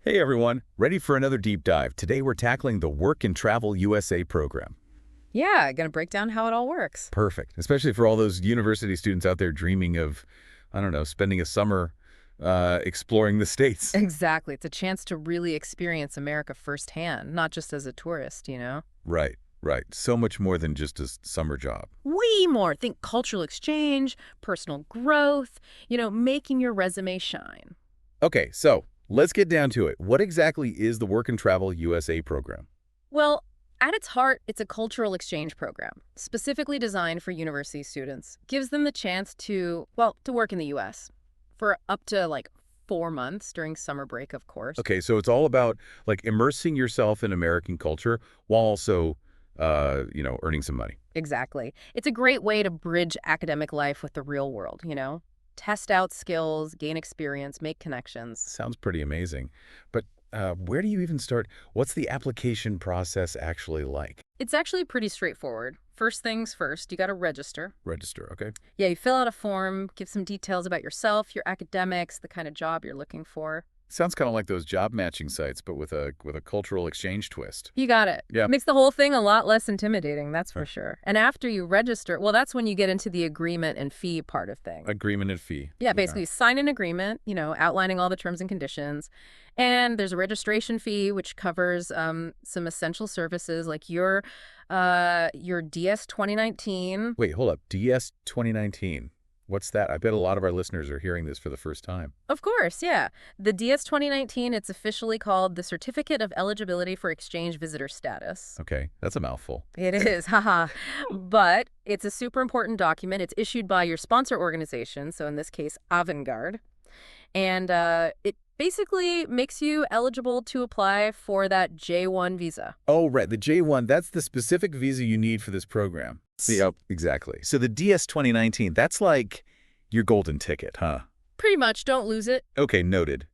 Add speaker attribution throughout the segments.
Speaker 1: Hey everyone, ready for another deep dive. Today we're tackling the Work&Travel USA program.
Speaker 2: Yeah, gonna break down how it all works.
Speaker 1: Perfect, especially for all those university students out there dreaming of, I don't know, spending a summer exploring the States.
Speaker 2: Exactly. It's a chance to really experience America firsthand, not just as a tourist.
Speaker 1: Right, right. So much more than just a summer job.
Speaker 2: Way more. Think cultural exchange, personal growth, making your resume shine.
Speaker 1: Okay, so let's get down to it. What exactly is the Work&Travel USA program?
Speaker 2: Well, at its heart, it's a cultural exchange program, specifically designed for university students. Gives them the chance to work in the U.S. for up to 4 months during summer break, of course.
Speaker 1: Okay, so it's all about like immersing yourself in American culture while also, earning some money.
Speaker 2: Exactly. It's a great way to bridge academic life with the real world. Test out skills, gain experience, make connections.
Speaker 1: Sounds pretty amazing. But where do you even start? What's the application process actually like?
Speaker 2: It's actually pretty straightforward. First things first, you got to register.
Speaker 1: Register, okay?
Speaker 2: Yeah, you fill out a form, give some details about yourself, your academics, the kind of job you're looking for.
Speaker 1: Sounds kind of like those job matching sites, but with a cultural exchange twist.
Speaker 2: You got it.
Speaker 1: Yeah.
Speaker 2: Makes the whole thing a lot less intimidating, that's for
Speaker 1: Huh.
Speaker 2: sure. And after you register, well, that's when you get into the agreement and fee part of things.
Speaker 1: Agreement and fee.
Speaker 2: Yeah, basically sign an agreement, outlining all the terms and conditions. And there's a registration fee, which covers some essential services like your DS 2019.
Speaker 1: Wait, hold up. DS 2019. What's that? I bet a lot of our listeners are hearing this for the first time.
Speaker 2: Of course, yeah. The DS 2019, it's officially called the Certificate of Eligibility for Exchange Visitor Status.
Speaker 1: Okay, that's a mouthful.
Speaker 2: It is, haha. But it's a super important document. It's issued by your sponsor organization, so in this case, Avangard. And it basically makes you eligible to apply for that J1 visa.
Speaker 1: Oh, right. The J1, that's the specific visa you need for this program. Yep, exactly. So the DS 2019, that's like your golden ticket, huh?
Speaker 2: Pretty much, don't lose it.
Speaker 1: Okay, noted.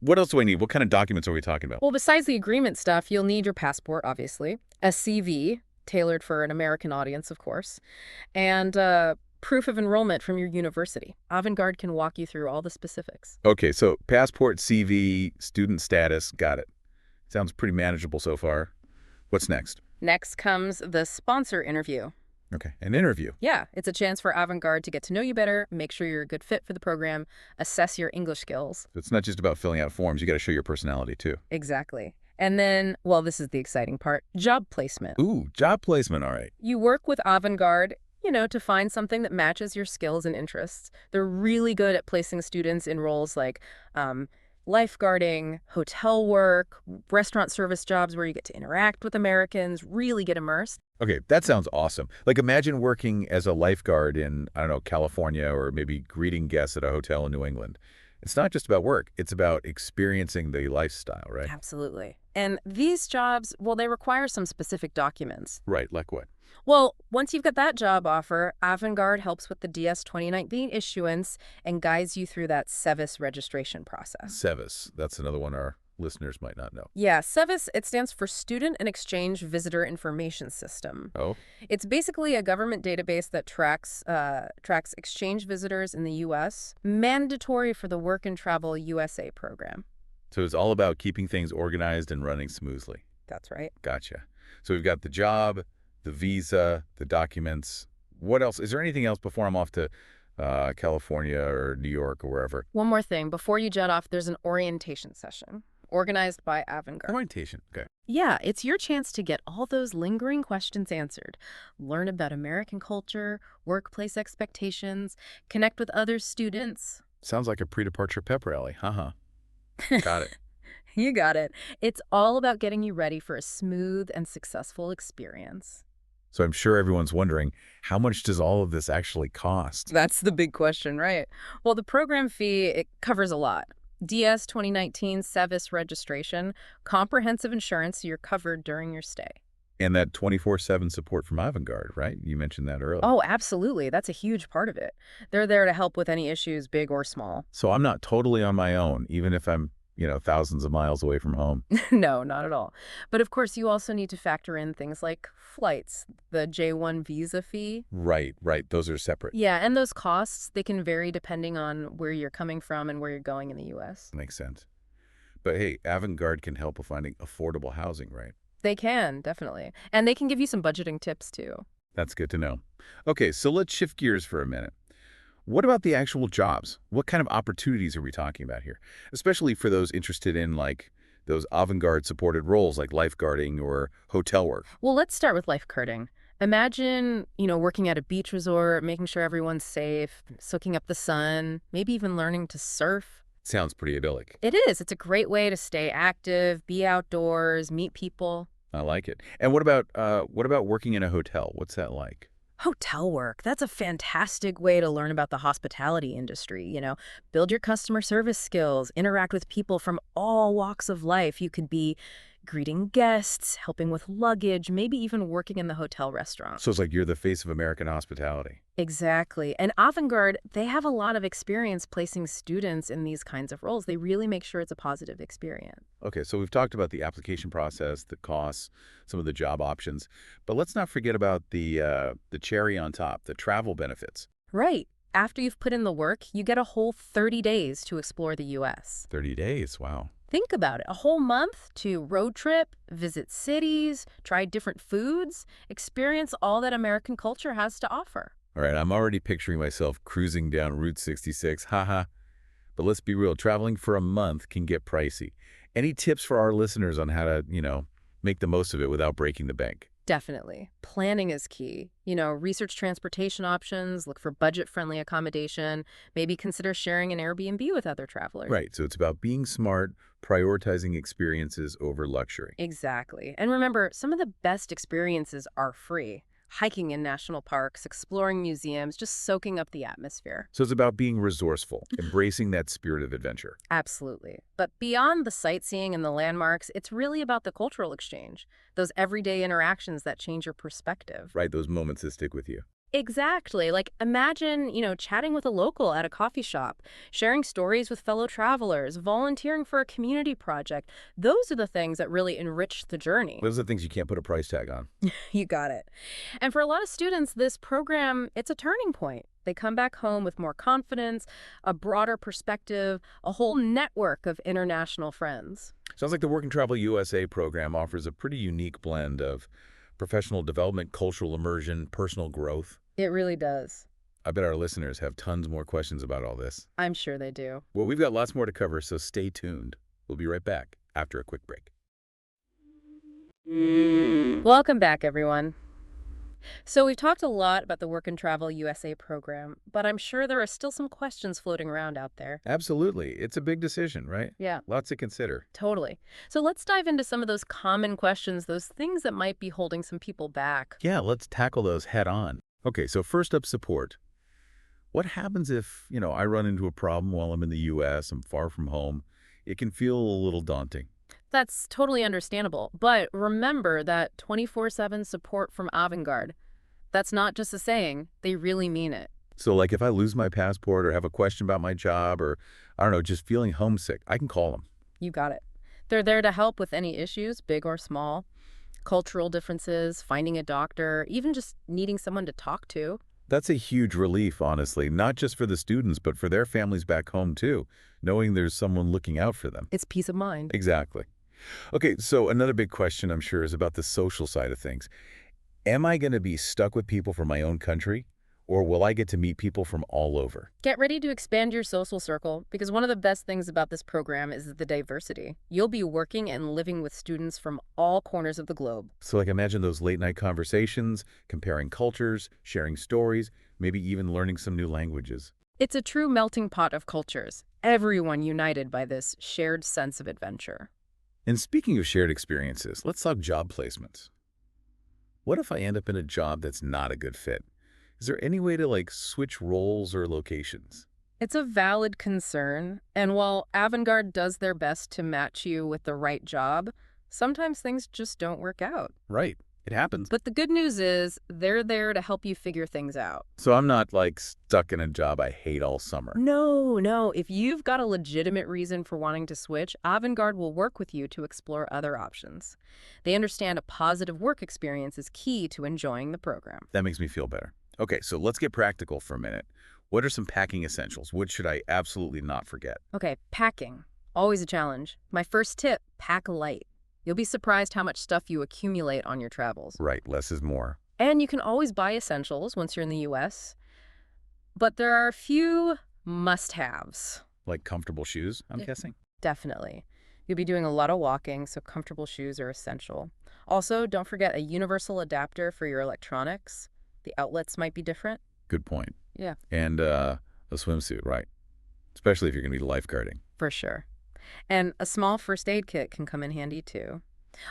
Speaker 1: What else do I need? What kind of documents are we talking about?
Speaker 2: Well, besides the agreement stuff, you'll need your passport, obviously, a CV, tailored for an American audience, of course, and proof of enrollment from your university. Avangard can walk you through all the specifics.
Speaker 1: Okay, so passport, CV, student status, got it. Sounds pretty manageable so far. What's next?
Speaker 2: Next comes the sponsor interview.
Speaker 1: Okay, an interview.
Speaker 2: Yeah, it's a chance for Avangard to get to know you better, make sure you're a good fit for the program, assess your English skills.
Speaker 1: It's not just about filling out forms. You got to show your personality, too.
Speaker 2: Exactly. And then, well, this is the exciting part, job placement.
Speaker 1: Ooh, job placement, all right.
Speaker 2: You work with Avangard, to find something that matches your skills and interests. They're really good at placing students in roles like lifeguarding, hotel work, restaurant service jobs where you get to interact with Americans, really get immersed.
Speaker 1: Okay, that sounds awesome. Like imagine working as a lifeguard in, I don't know, California or maybe greeting guests at a hotel in New England. It's not just about work. It's about experiencing the lifestyle, right?
Speaker 2: Absolutely. And these jobs, well, they require some specific documents.
Speaker 1: Right, like what?
Speaker 2: Well, once you've got that job offer, Avangard helps with the DS 2019 issuance and guides you through that SEVIS registration process.
Speaker 1: SEVIS. That's another one our listeners might not know.
Speaker 2: Yeah, SEVIS, it stands for Student and Exchange Visitor Information System.
Speaker 1: Oh?
Speaker 2: It's basically a government database that tracks exchange visitors in the U.S., mandatory for the Work&Travel USA program.
Speaker 1: So it's all about keeping things organized and running smoothly.
Speaker 2: That's right.
Speaker 1: Gotcha. So we've got the job, the visa, the documents. What else? Is there anything else before I'm off to California or New York or wherever?
Speaker 2: One more thing. Before you jet off, there's an orientation session organized by Avangard.
Speaker 1: Orientation. Okay.
Speaker 2: Yeah, it's your chance to get all those lingering questions answered. Learn about American culture, workplace expectations, connect with other students.
Speaker 1: Sounds like a pre-departure pep rally. Got it.
Speaker 2: You got it. It's all about getting you ready for a smooth and successful experience.
Speaker 1: So I'm sure everyone's wondering, how much does all of this actually cost?
Speaker 2: That's the big question, right? Well, the program fee, it covers a lot. DS 2019 SEVIS registration, comprehensive insurance, so you're covered during your stay.
Speaker 1: And that 24/7 support from Avangard, right? You mentioned that earlier.
Speaker 2: Oh, absolutely. That's a huge part of it. They're there to help with any issues, big or small.
Speaker 1: So I'm not totally on my own, even if I'm, thousands of miles away from home.
Speaker 2: No, not at all. But of course, you also need to factor in things like flights, the J1 visa fee.
Speaker 1: Right. Those are separate.
Speaker 2: Yeah, and those costs, they can vary depending on where you're coming from and where you're going in the U.S.
Speaker 1: Makes sense. But hey, Avangard can help with finding affordable housing, right?
Speaker 2: They can, definitely. And they can give you some budgeting tips, too.
Speaker 1: That's good to know. Okay, so let's shift gears for a minute. What about the actual jobs? What kind of opportunities are we talking about here? Especially for those interested in, like, those avant-garde supported roles like lifeguarding or hotel work.
Speaker 2: Well, let's start with lifeguarding. Imagine, working at a beach resort, making sure everyone's safe, soaking up the sun, maybe even learning to surf.
Speaker 1: Sounds pretty idyllic.
Speaker 2: It is. It's a great way to stay active, be outdoors, meet people.
Speaker 1: I like it. And what about working in a hotel? What's that like?
Speaker 2: Hotel work, that's a fantastic way to learn about the hospitality industry. Build your customer service skills, interact with people from all walks of life. You could be greeting guests, helping with luggage, maybe even working in the hotel restaurant.
Speaker 1: So it's like you're the face of American hospitality.
Speaker 2: Exactly. And Avangard, they have a lot of experience placing students in these kinds of roles. They really make sure it's a positive experience.
Speaker 1: Okay, so we've talked about the application process, the costs, some of the job options, but let's not forget about the cherry on top, the travel benefits.
Speaker 2: Right. After you've put in the work, you get a whole 30 days to explore the U.S.
Speaker 1: 30 days, wow.
Speaker 2: Think about it. A whole month to road trip, visit cities, try different foods, experience all that American culture has to offer.
Speaker 1: All right, I'm already picturing myself cruising down Route 66, haha. But let's be real, traveling for a month can get pricey. Any tips for our listeners on how to, make the most of it without breaking the bank?
Speaker 2: Definitely. Planning is key. Research transportation options, look for budget-friendly accommodation, maybe consider sharing an Airbnb with other travelers.
Speaker 1: Right, so it's about being smart, prioritizing experiences over luxury.
Speaker 2: Exactly. And remember, some of the best experiences are free. Hiking in national parks, exploring museums, just soaking up the atmosphere.
Speaker 1: So it's about being resourceful, embracing that spirit of adventure.
Speaker 2: Absolutely. But beyond the sightseeing and the landmarks, it's really about the cultural exchange, those everyday interactions that change your perspective.
Speaker 1: Right, those moments that stick with you.
Speaker 2: Exactly. Like imagine, chatting with a local at a coffee shop, sharing stories with fellow travelers, volunteering for a community project. Those are the things that really enrich the journey.
Speaker 1: Those are the things you can't put a price tag on.
Speaker 2: You got it. And for a lot of students, this program, it's a turning point. They come back home with more confidence, a broader perspective, a whole network of international friends.
Speaker 1: Sounds like the Work&Travel USA program offers a pretty unique blend of professional development, cultural immersion, personal growth.
Speaker 2: It really does.
Speaker 1: I bet our listeners have tons more questions about all this.
Speaker 2: I'm sure they do.
Speaker 1: Well, we've got lots more to cover, so stay tuned. We'll be right back after a quick break.
Speaker 2: Welcome back, everyone. So we've talked a lot about the Work&Travel USA program, but I'm sure there are still some questions floating around out there.
Speaker 1: Absolutely. It's a big decision, right?
Speaker 2: Yeah,
Speaker 1: Lots to consider.
Speaker 2: totally. So let's dive into some of those common questions, those things that might be holding some people back.
Speaker 1: Yeah, let's tackle those head on. Okay, so first up, support. What happens if, I run into a problem while I'm in the U.S., I'm far from home? It can feel a little daunting.
Speaker 2: That's totally understandable. But remember that 24/7 support from Avangard. That's not just a saying. They really mean it.
Speaker 1: So like if I lose my passport or have a question about my job or, I don't know, just feeling homesick, I can call them.
Speaker 2: You got it. They're there to help with any issues, big or small. Cultural differences, finding a doctor, even just needing someone to talk to.
Speaker 1: That's a huge relief, honestly, not just for the students, but for their families back home too, knowing there's someone looking out for them.
Speaker 2: It's peace of mind.
Speaker 1: Exactly. Okay, so another big question, I'm sure, is about the social side of things. Am I going to be stuck with people from my own country, or will I get to meet people from all over?
Speaker 2: Get ready to expand your social circle because one of the best things about this program is the diversity. You'll be working and living with students from all corners of the globe.
Speaker 1: So like imagine those late night conversations, comparing cultures, sharing stories, maybe even learning some new languages.
Speaker 2: It's a true melting pot of cultures, everyone united by this shared sense of adventure.
Speaker 1: And speaking of shared experiences, let's talk job placements. What if I end up in a job that's not a good fit? Is there any way to switch roles or locations?
Speaker 2: It's a valid concern, and while Avangard does their best to match you with the right job, sometimes things just don't work out.
Speaker 1: Right. It happens.
Speaker 2: But the good news is they're there to help you figure things out.
Speaker 1: So I'm not stuck in a job I hate all summer.
Speaker 2: No. If you've got a legitimate reason for wanting to switch, Avangard will work with you to explore other options. They understand a positive work experience is key to enjoying the program.
Speaker 1: That makes me feel better. Okay, so let's get practical for a minute. What are some packing essentials? What should I absolutely not forget?
Speaker 2: Okay, packing. Always a challenge. My first tip, pack light. You'll be surprised how much stuff you accumulate on your travels.
Speaker 1: Right, less is more.
Speaker 2: And you can always buy essentials once you're in the US, but there are a few must-haves.
Speaker 1: Like comfortable shoes, I'm
Speaker 2: Yeah.
Speaker 1: guessing?
Speaker 2: Definitely. You'll be doing a lot of walking, so comfortable shoes are essential. Also, don't forget a universal adapter for your electronics. The outlets might be different.
Speaker 1: Good point.
Speaker 2: Yeah,
Speaker 1: And a swimsuit, right? Especially if you're going to be lifeguarding.
Speaker 2: for sure. And a small first aid kit can come in handy too.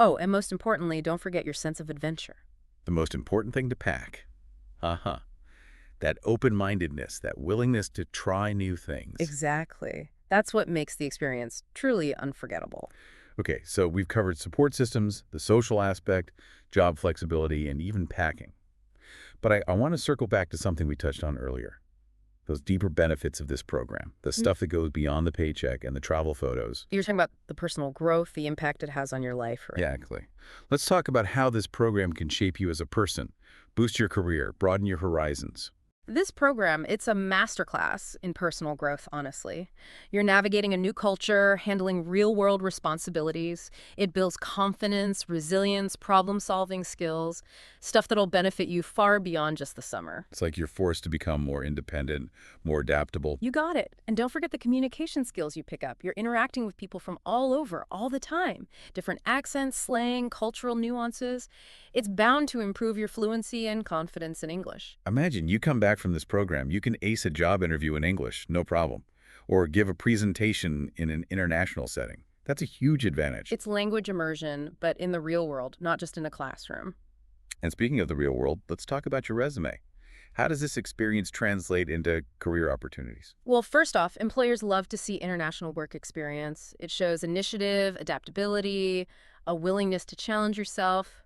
Speaker 2: Oh, and most importantly, don't forget your sense of adventure.
Speaker 1: The most important thing to pack. Uh-huh. That open-mindedness, that willingness to try new things.
Speaker 2: Exactly. That's what makes the experience truly unforgettable.
Speaker 1: Okay, so we've covered support systems, the social aspect, job flexibility, and even packing. But I want to circle back to something we touched on earlier. Those deeper benefits of this program, the stuff that goes beyond the paycheck and the travel photos.
Speaker 2: You're talking about the personal growth, the impact it has on your life, right?
Speaker 1: Exactly. Let's talk about how this program can shape you as a person, boost your career, broaden your horizons.
Speaker 2: This program, it's a masterclass in personal growth, honestly. You're navigating a new culture, handling real-world responsibilities. It builds confidence, resilience, problem-solving skills, stuff that'll benefit you far beyond just the summer.
Speaker 1: It's like you're forced to become more independent, more adaptable.
Speaker 2: You got it. And don't forget the communication skills you pick up. You're interacting with people from all over, all the time. Different accents, slang, cultural nuances. It's bound to improve your fluency and confidence in English.
Speaker 1: Imagine you come back from this program, you can ace a job interview in English, no problem. Or give a presentation in an international setting. That's a huge advantage.
Speaker 2: It's language immersion, but in the real world, not just in a classroom.
Speaker 1: And speaking of the real world, let's talk about your resume. How does this experience translate into career opportunities?
Speaker 2: Well, first off, employers love to see international work experience. It shows initiative, adaptability, a willingness to challenge yourself,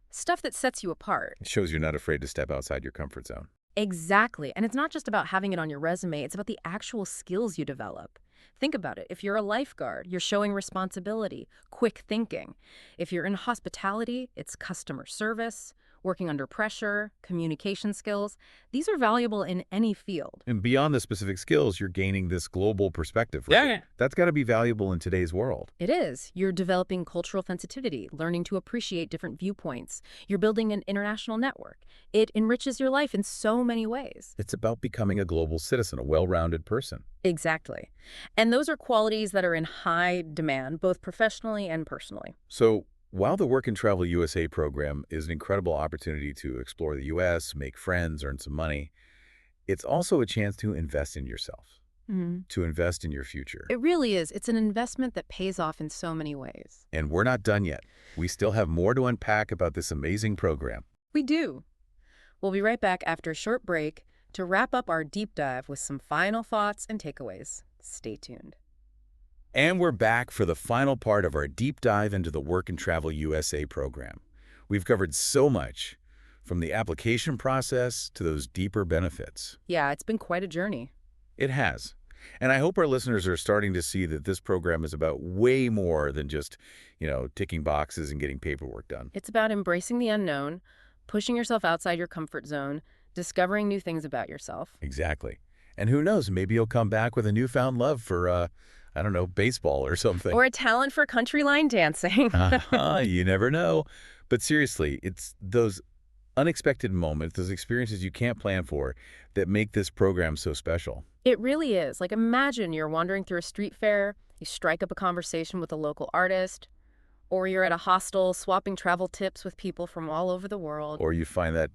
Speaker 2: stuff that sets you apart.
Speaker 1: It shows you're not afraid to step outside your comfort zone.
Speaker 2: Exactly. And it's not just about having it on your resume, it's about the actual skills you develop. Think about it. If you're a lifeguard, you're showing responsibility, quick thinking. If you're in hospitality, it's customer service, working under pressure, communication skills. These are valuable in any field.
Speaker 1: And beyond the specific skills, you're gaining this global perspective. Right?
Speaker 2: Yeah.
Speaker 1: That's got to be valuable in today's world.
Speaker 2: It is. You're developing cultural sensitivity, learning to appreciate different viewpoints. You're building an international network. It enriches your life in so many ways.
Speaker 1: It's about becoming a global citizen, a well-rounded person.
Speaker 2: Exactly. And those are qualities that are in high demand, both professionally and personally.
Speaker 1: So while the Work and Travel USA program is an incredible opportunity to explore the U.S., make friends, earn some money, it's also a chance to invest in yourself, to invest in your future.
Speaker 2: It really is. It's an investment that pays off in so many ways.
Speaker 1: And we're not done yet. We still have more to unpack about this amazing program.
Speaker 2: We do. We'll be right back after a short break to wrap up our deep dive with some final thoughts and takeaways. Stay tuned.
Speaker 1: And we're back for the final part of our deep dive into the Work and Travel USA program. We've covered so much, from the application process to those deeper benefits.
Speaker 2: Yeah, it's been quite a journey.
Speaker 1: It has. And I hope our listeners are starting to see that this program is about way more than just, ticking boxes and getting paperwork done.
Speaker 2: It's about embracing the unknown, pushing yourself outside your comfort zone, discovering new things about yourself.
Speaker 1: Exactly. And who knows, maybe you'll come back with a newfound love for, baseball or something.
Speaker 2: Or a talent for country line dancing.
Speaker 1: You never know. But seriously, it's those unexpected moments, those experiences you can't plan for that make this program so special.
Speaker 2: It really is. Like, imagine you're wandering through a street fair, you strike up a conversation with a local artist, or you're at a hostel swapping travel tips with people from all over the world.
Speaker 1: Or you find that,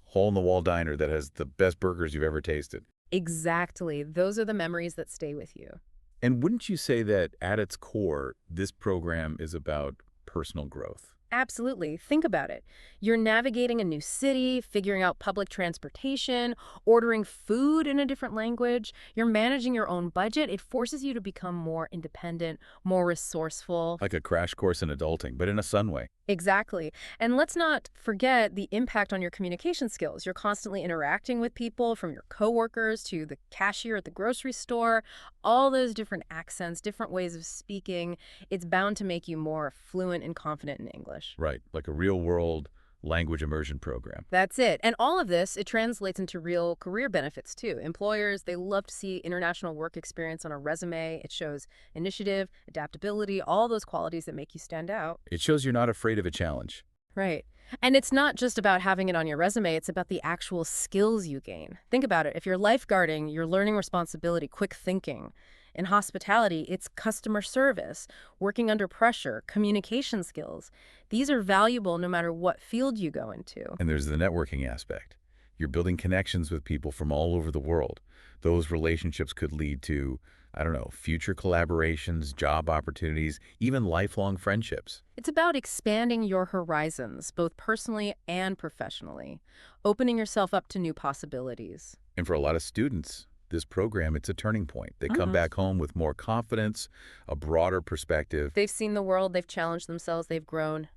Speaker 1: hole-in-the-wall diner that has the best burgers you've ever tasted.
Speaker 2: Exactly. Those are the memories that stay with you.
Speaker 1: And wouldn't you say that at its core, this program is about personal growth?
Speaker 2: Absolutely. Think about it. You're navigating a new city, figuring out public transportation, ordering food in a different language. You're managing your own budget. It forces you to become more independent, more resourceful.
Speaker 1: Like a crash course in adulting, but in a fun way.
Speaker 2: Exactly. And let's not forget the impact on your communication skills. You're constantly interacting with people, from your coworkers to the cashier at the grocery store, all those different accents, different ways of speaking. It's bound to make you more fluent and confident in English.
Speaker 1: Right, like a real-world language immersion program.
Speaker 2: That's it. And all of this, it translates into real career benefits, too. Employers, they love to see international work experience on a resume. It shows initiative, adaptability, all those qualities that make you stand out.
Speaker 1: It shows you're not afraid of a challenge.
Speaker 2: Right. And it's not just about having it on your resume, it's about the actual skills you gain. Think about it. If you're lifeguarding, you're learning responsibility, quick thinking. In hospitality, it's customer service, working under pressure, communication skills. These are valuable no matter what field you go into.
Speaker 1: And there's the networking aspect. You're building connections with people from all over the world. Those relationships could lead to, I don't know, future collaborations, job opportunities, even lifelong friendships.
Speaker 2: It's about expanding your horizons, both personally and professionally, opening yourself up to new possibilities.
Speaker 1: And for a lot of students, this program, it's a turning point. They come back home with more confidence, a broader perspective.
Speaker 2: They've seen the world, they've challenged themselves, they've grown.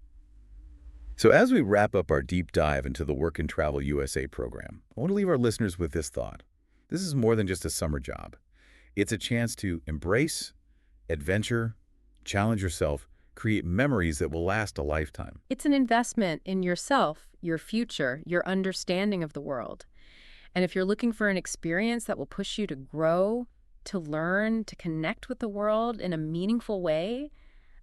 Speaker 1: So as we wrap up our deep dive into the Work and Travel USA program, I want to leave our listeners with this thought. This is more than just a summer job. It's a chance to embrace, adventure, challenge yourself, create memories that will last a lifetime.
Speaker 2: It's an investment in yourself, your future, your understanding of the world. And if you're looking for an experience that will push you to grow, to learn, to connect with the world in a meaningful way,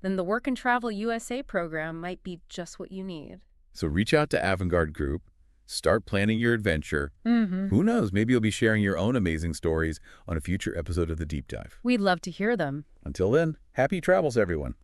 Speaker 2: then the Work and Travel USA program might be just what you need.
Speaker 1: So reach out to Avangard Group, start planning your adventure. Who knows, maybe you'll be sharing your own amazing stories on a future episode of The Deep Dive.
Speaker 2: We'd love to hear them.
Speaker 1: Until then, happy travels, everyone.